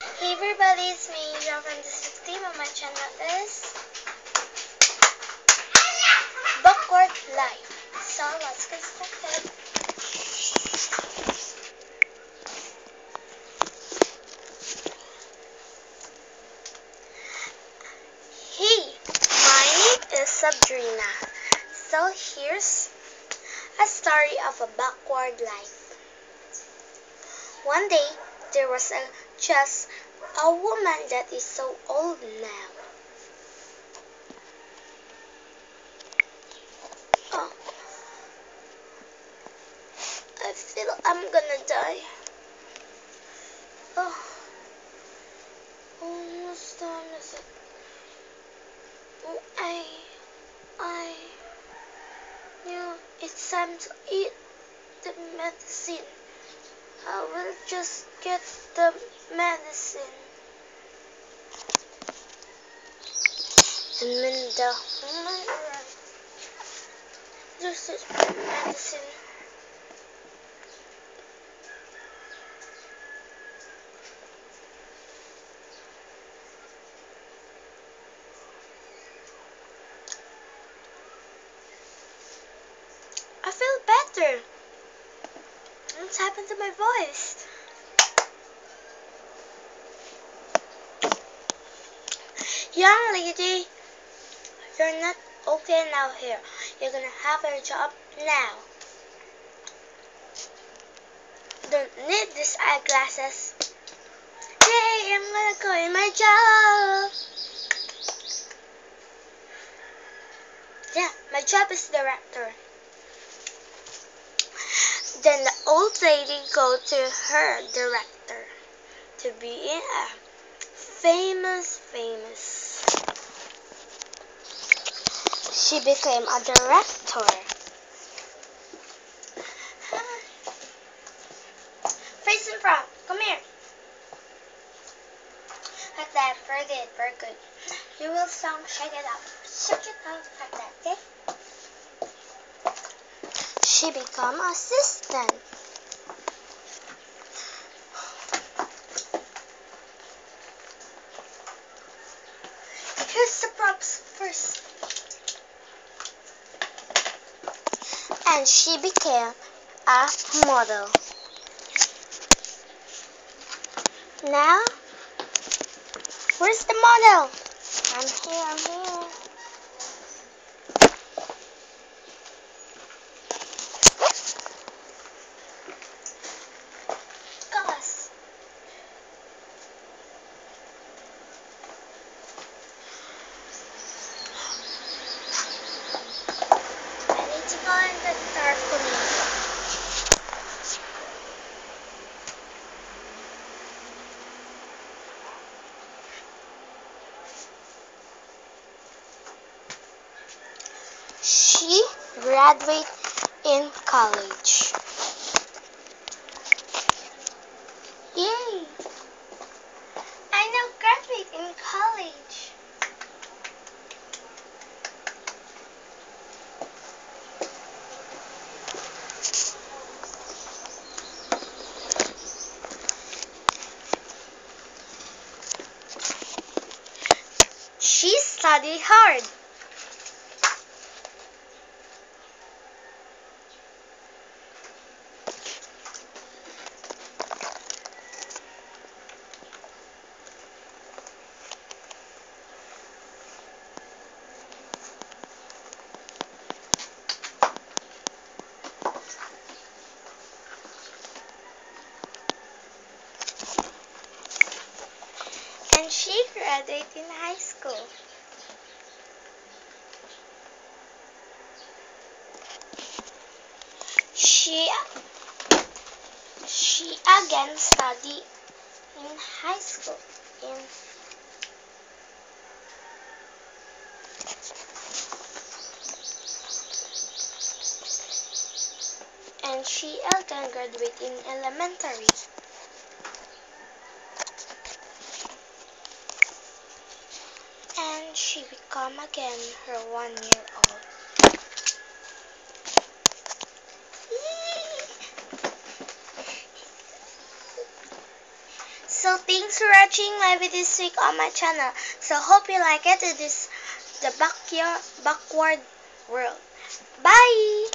Hey everybody, it's me, John from this team on my channel is Backward Life. So let's get started. Hey, my name is Sabrina. So here's a story of a backward life. One day, there was just a woman that is so old now. Oh, I feel I'm gonna die. Oh, almost time is it? Oh, yeah, it's time to eat the medicine. I will just get the medicine. And when the woman arrived, this is my medicine. I feel better. What's happened to my voice? Young lady, you're not okay now here. You're gonna have a job now. Don't need these eyeglasses. Yay, I'm gonna go in my job. Yeah, my job is director. Then the old lady go to her director to be a famous. She became a director. Face in front. Come here. Like that. Very good. Very good. You will song. Shake it up. Shake it up like that. Okay? She become assistant. Here's the props first. And she became a model. Now, where's the model? I'm here. Gosh. I need to go in the dark. She graduated in college. Yay! I now graduate in college. She studied hard. And she graduated in high school. She again studied in high school. And she again graduated in elementary. And she become again her 1-year-old. So So thanks for watching my video this week on my channel. So hope you like it. It is the backward world. Bye!